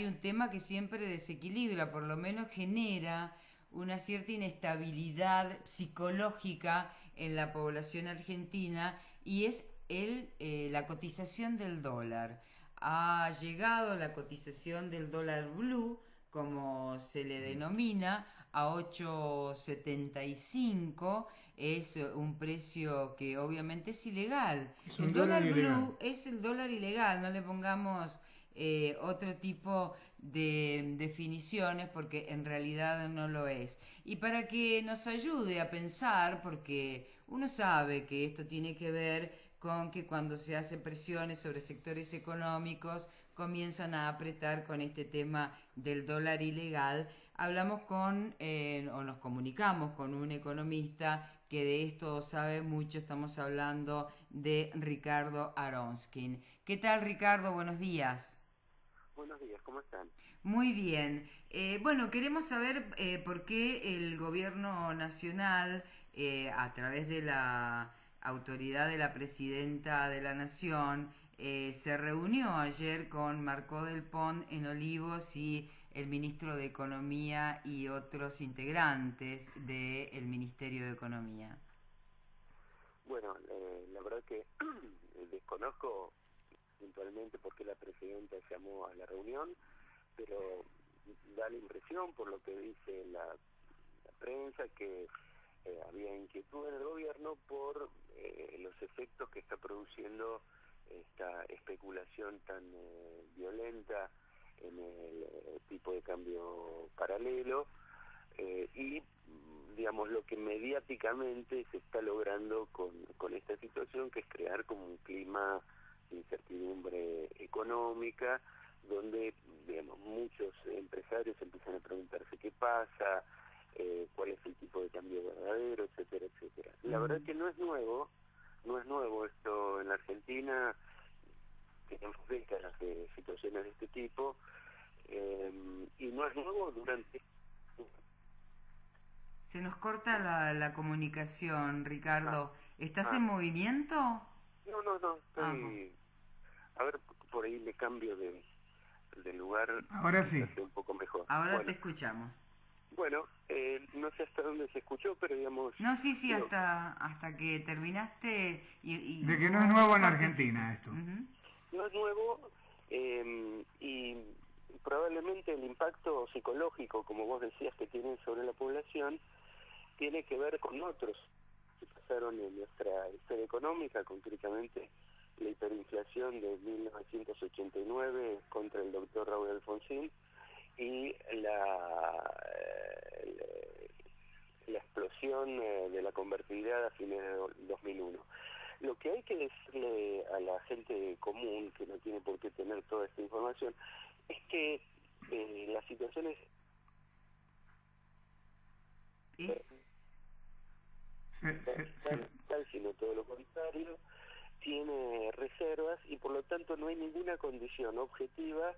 un tema que siempre desequilibra, por lo menos genera una cierta inestabilidad psicológica en la población argentina y es la cotización del dólar. Ha llegado la cotización del dólar blue, como se le denomina, a 8,75. Es un precio que obviamente es ilegal. Es un El dólar dólar ilegal. blue es el dólar ilegal, no le pongamos otro tipo de definiciones porque en realidad no lo es. Y para que nos ayude a pensar, porque uno sabe que esto tiene que ver con que cuando se hace presiones sobre sectores económicos comienzan a apretar con este tema del dólar ilegal. Hablamos o nos comunicamos con un economista que de esto sabe mucho. Estamos hablando de Ricardo Aronskin. ¿Qué tal, Ricardo? Buenos días. Buenos días, ¿cómo están? Muy bien. Bueno, queremos saber por qué el gobierno nacional, a través de la autoridad de la presidenta de la Nación, se reunió ayer con Marcó del Pont en Olivos y el ministro de Economía y otros integrantes del Ministerio de Economía. Bueno, la verdad que desconozco puntualmente por qué la presidenta llamó a la reunión, pero da la impresión, por lo que dice la prensa, que había inquietud en el gobierno por los efectos que está produciendo esta especulación tan violenta en el tipo de cambio paralelo y digamos lo que mediáticamente se está logrando con esta situación, que es crear como un clima de incertidumbre económica, donde digamos muchos empresarios empiezan a preguntarse qué pasa, cuál es el tipo de cambio verdadero, etcétera, etcétera. La verdad que no es nuevo esto en la Argentina. Tenemos décadas de situaciones de este tipo, y no es nuevo durante... Se nos corta la comunicación, Ah, Ricardo. ¿Estás en ah, movimiento? no, Ah, estoy... A ver, por ahí me cambio de lugar, Ahora sí. quizás sea un poco mejor. ahora te Bueno, escuchamos. no sé hasta dónde se escuchó, pero digamos, No, sí, sí, digo, hasta que terminaste De y que no hubo es un nuevo en la cortecito. Argentina esto. Ujú. no es nuevo, y probablemente el impacto psicológico, como vos decías, que tiene sobre la población, tiene que ver con otros que pasaron en nuestra historia económica, concretamente la hiperinflación de 1989 contra el doctor Raúl Alfonsín y la explosión de la convertibilidad a fines de 2001. Lo que hay que decirle a la gente común, que no tiene por qué tener toda esta información, es que la situación es Es... Se- tal, sino todo lo contrario, tiene reservas y por lo tanto no hay ninguna condición objetiva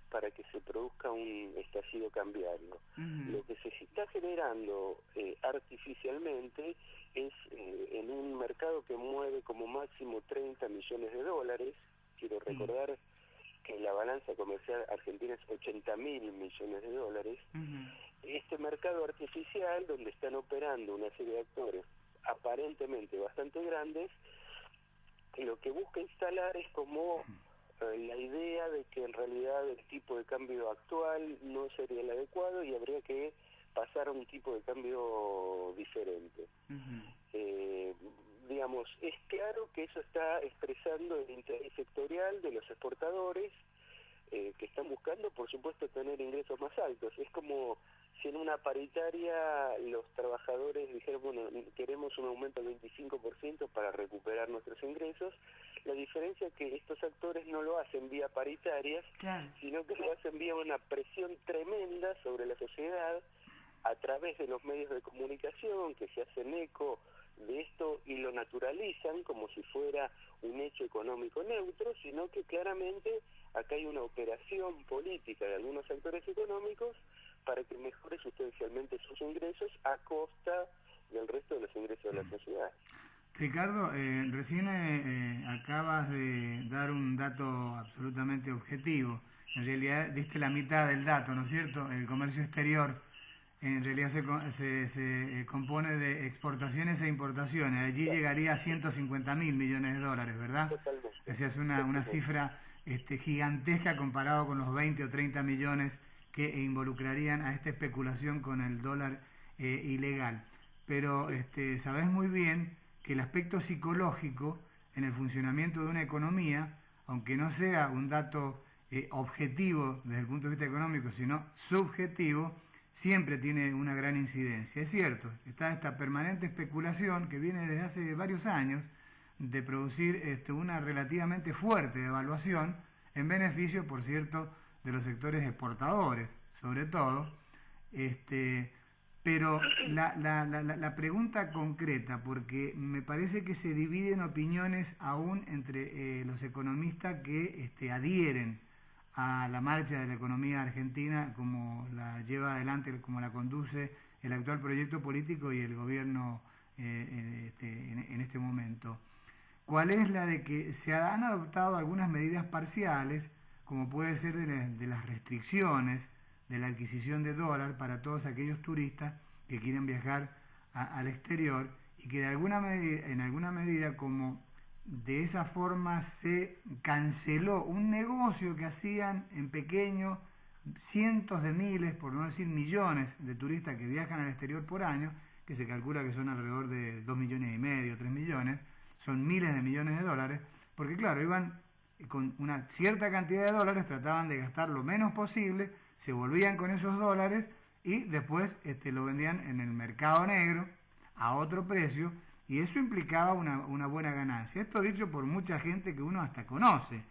para que se produzca un estallido cambiario. Ujú. Lo que se está generando artificialmente es en un mercado que mueve como máximo 30 millones de dólares. Quiero Sí. recordar que la balanza comercial argentina es 80.000 millones de dólares. Ujú. Este mercado artificial, donde están operando una serie de actores aparentemente bastante grandes, lo que busca instalar es como la idea de que en realidad el tipo de cambio actual no sería el adecuado y habría que pasar a un tipo de cambio diferente. Ujú. Eh, digamos, es claro que eso está expresando el interés sectorial de los exportadores, que están buscando, por supuesto, tener ingresos más altos. Es como si en una paritaria los trabajadores dijeran, bueno, queremos un aumento del 25% para recuperar nuestros ingresos. La diferencia es que estos actores no lo hacen vía paritarias, Claro. sino que lo hacen vía una presión tremenda sobre la sociedad a través de los medios de comunicación que se hacen eco de esto y lo naturalizan como si fuera un hecho económico neutro, sino que claramente acá hay una operación política de algunos actores económicos para que mejore sustancialmente sus ingresos a costa del resto de los ingresos de la sociedad. Ricardo, recién acabas de dar un dato absolutamente objetivo, en realidad diste la mitad del dato, ¿no es cierto? El comercio exterior en realidad se compone de exportaciones e importaciones. Allí llegaría a 150.000 millones de dólares, ¿verdad? Totalmente, Esa es una totalmente. cifra gigantesca comparado con los 20 o 30 millones que involucrarían a esta especulación con el dólar ilegal. Pero sabes muy bien que el aspecto psicológico en el funcionamiento de una economía, aunque no sea un dato objetivo desde el punto de vista económico, sino subjetivo, siempre tiene una gran incidencia. Es cierto, está esta permanente especulación que viene desde hace varios años de producir una relativamente fuerte devaluación en beneficio, por cierto, de los sectores exportadores, sobre todo. Pero la pregunta concreta, porque me parece que se dividen opiniones aún entre los economistas que adhieren a la marcha de la economía argentina como la lleva adelante, como la conduce el actual proyecto político y el gobierno en este momento. ¿Cuál es la de que se han adoptado algunas medidas parciales, como puede ser de las restricciones de la adquisición de dólar para todos aquellos turistas que quieren viajar al exterior y que en alguna medida como de esa forma se canceló un negocio que hacían en pequeño cientos de miles, por no decir millones de turistas que viajan al exterior por año, que se calcula que son alrededor de 2 millones y medio, 3 millones, son miles de millones de dólares, porque claro, iban con una cierta cantidad de dólares, trataban de gastar lo menos posible, se volvían con esos dólares y después lo vendían en el mercado negro a otro precio, y eso implicaba una buena ganancia. Esto dicho por mucha gente que uno hasta conoce.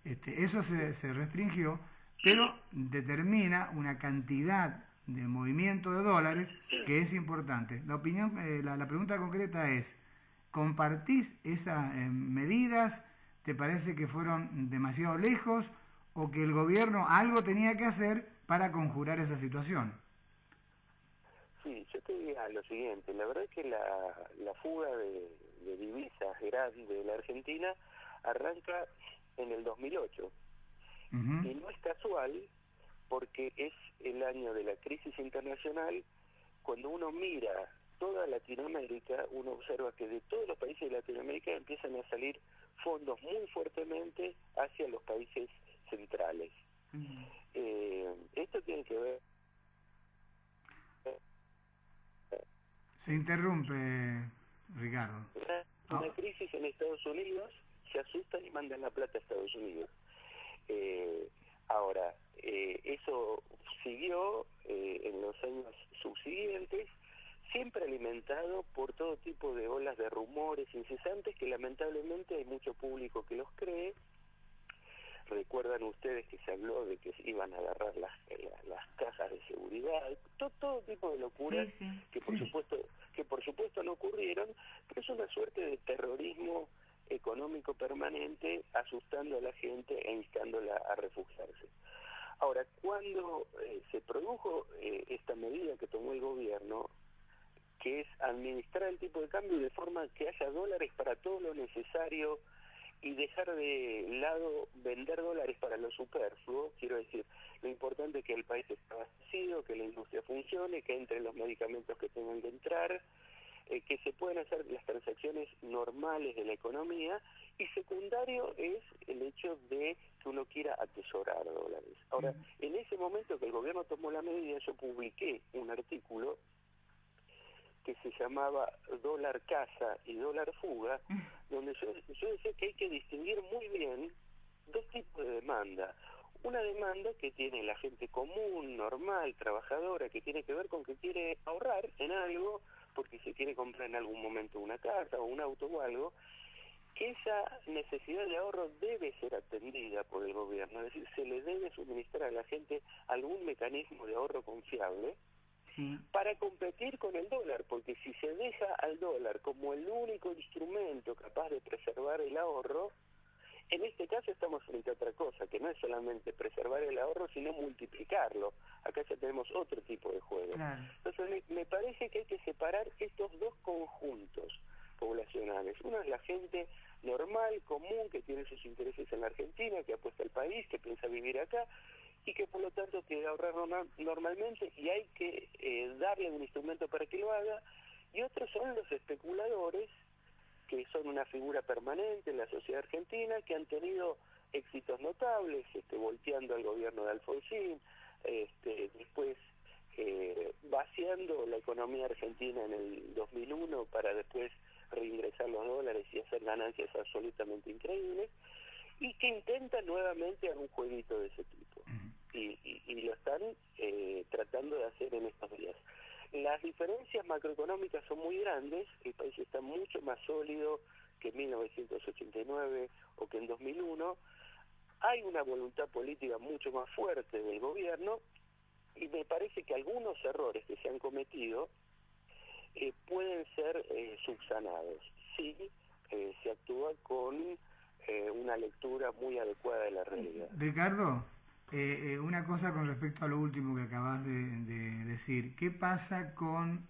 Eso se restringió, pero determina una cantidad de movimiento de dólares que es importante. La pregunta concreta es, ¿compartís esas medidas? ¿Te parece que fueron demasiado lejos o que el gobierno algo tenía que hacer para conjurar esa situación? Sí, yo te diría lo siguiente, la verdad es que la fuga de divisas grande de la Argentina arranca en el 2008 Uh-huh. y no es casual porque es el año de la crisis internacional. Cuando uno mira toda Latinoamérica, uno observa que de todos los países de Latinoamérica empiezan a salir fondos muy fuertemente hacia los países centrales. Esto tiene que ver... Se interrumpe, Ricardo. Una crisis en Estados Unidos, se asustan y mandan la plata a Estados Unidos. Ahora, eso siguió en los años subsiguientes, siempre alimentado por todo tipo de olas de rumores incesantes que lamentablemente hay mucho público que los cree. Recuerdan ustedes que se habló de que iban a agarrar las cajas de seguridad, todo tipo de locuras Sí, sí. que por supuesto no ocurrieron, pero es una suerte de terrorismo económico permanente, asustando a la gente e instándola a refugiarse. Ahora, cuando se produjo esta medida que tomó el gobierno, que es administrar el tipo de cambio de forma que haya dólares para todo lo necesario y dejar de lado vender dólares para lo superfluo, quiero decir, lo importante es que el país esté abastecido, que la industria funcione, que entren los medicamentos que tengan que entrar, que se puedan hacer las transacciones normales de la economía, y secundario es el hecho de que uno quiera atesorar dólares. Ahora, en ese momento que el gobierno tomó la medida, yo publiqué un artículo que se llamaba Dólar Casa y Dólar Fuga, donde yo decía que hay que distinguir muy bien dos tipos de demanda. Una demanda que tiene la gente común, normal, trabajadora, que tiene que ver con que quiere ahorrar en algo, porque se quiere comprar en algún momento una casa o un auto o algo, que esa necesidad de ahorro debe ser atendida por el gobierno, es decir, se le debe suministrar a la gente algún mecanismo de ahorro confiable, Sí. para competir con el dólar, porque si se deja al dólar como el único instrumento capaz de preservar el ahorro, en este caso estamos frente a otra cosa, que no es solamente preservar el ahorro, sino multiplicarlo. Acá ya tenemos otro tipo de juego. Claro. Entonces me parece que hay que separar estos dos conjuntos poblacionales. Uno es la gente normal, común, que tiene sus intereses en la Argentina, que apuesta al país, que piensa vivir acá, y que por lo tanto quiere ahorrar normalmente, y hay que darle un instrumento para que lo haga. Y otros son los especuladores, que son una figura permanente en la sociedad argentina, que han tenido éxitos notables, volteando al gobierno de Alfonsín, después vaciando la economía argentina en el 2001 para después reingresar los dólares y hacer ganancias absolutamente increíbles, y que intentan nuevamente algún jueguito de ese tipo. Y lo están tratando de hacer en estos días. Las diferencias macroeconómicas son muy grandes, el país está mucho más sólido que en 1989 o que en 2001, hay una voluntad política mucho más fuerte del gobierno, y me parece que algunos errores que se han cometido pueden ser subsanados si se actúa con una lectura muy adecuada de la realidad. Ricardo, una cosa con respecto a lo último que acabas de decir. ¿Qué pasa con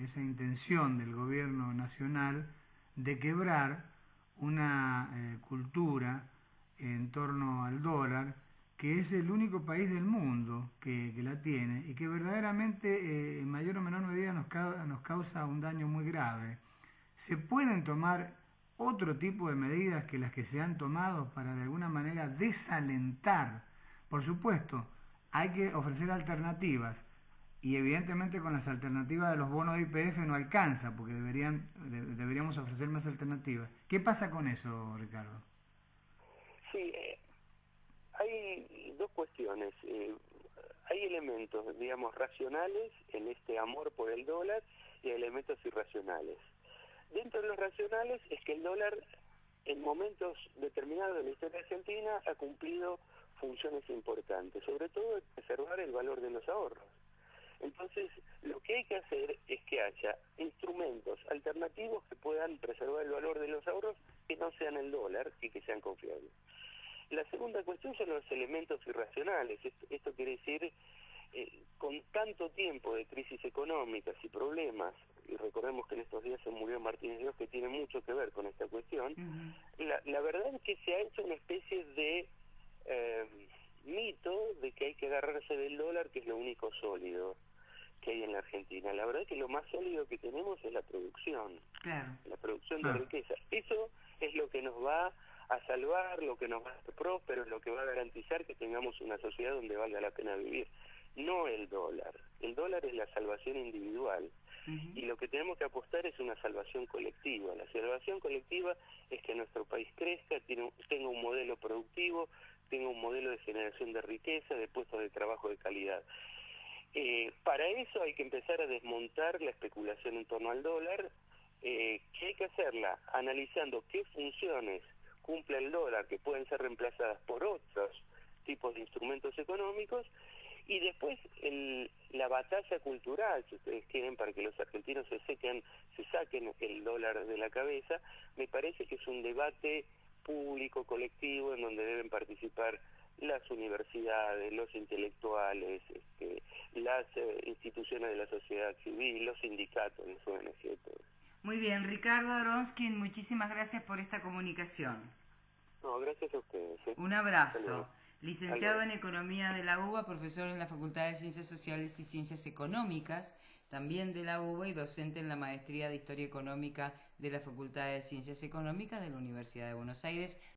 esa intención del gobierno nacional de quebrar una cultura en torno al dólar, que es el único país del mundo que la tiene y que verdaderamente en mayor o menor medida nos causa un daño muy grave? ¿Se pueden tomar otro tipo de medidas que las que se han tomado para de alguna manera desalentar? Por supuesto, hay que ofrecer alternativas, y evidentemente con las alternativas de los bonos de YPF no alcanza, porque deberíamos ofrecer más alternativas. ¿Qué pasa con eso, Ricardo? Sí, hay dos cuestiones. Hay elementos, digamos, racionales en este amor por el dólar, y hay elementos irracionales. Dentro de los racionales es que el dólar en momentos determinados de la historia argentina ha cumplido funciones importantes, sobre todo de preservar el valor de los ahorros. Entonces, lo que hay que hacer es que haya instrumentos alternativos que puedan preservar el valor de los ahorros, que no sean el dólar y que sean confiables. La segunda cuestión son los elementos irracionales. Esto quiere decir, con tanto tiempo de crisis económicas y problemas, y recordemos que en estos días se murió Martínez Dios, que tiene mucho que ver con esta cuestión, la verdad es que se ha hecho una especie de mito de que hay que agarrarse del dólar, que es lo único sólido que hay en la Argentina. La verdad es que lo más sólido que tenemos es la producción, la producción de riqueza. Eso es lo que nos va a salvar, lo que nos va a hacer prósperos, lo que va a garantizar que tengamos una sociedad donde valga la pena vivir. No el dólar. El dólar es la salvación individual. Y lo que tenemos que apostar es una salvación colectiva. La salvación colectiva es que nuestro país crezca, tenga un modelo productivo, tenga un modelo de generación de riqueza, de puestos de trabajo de calidad. Para eso hay que empezar a desmontar la especulación en torno al dólar, que hay que hacerla analizando qué funciones cumple el dólar, que pueden ser reemplazadas por otros tipos de instrumentos económicos, y después la batalla cultural, si ustedes quieren, para que los argentinos se saquen el dólar de la cabeza. Me parece que es un debate público, colectivo, en donde deben participar las universidades, los intelectuales, las instituciones de la sociedad civil, los sindicatos, las ONG, todo. Muy bien, Ricardo Aronskin, muchísimas gracias por esta comunicación. No, gracias a ustedes. Un abrazo. Licenciado en Economía de la UBA, profesor en la Facultad de Ciencias Sociales y Ciencias Económicas, también de la UBA, y docente en la Maestría de Historia Económica de la Facultad de Ciencias Económicas de la Universidad de Buenos Aires.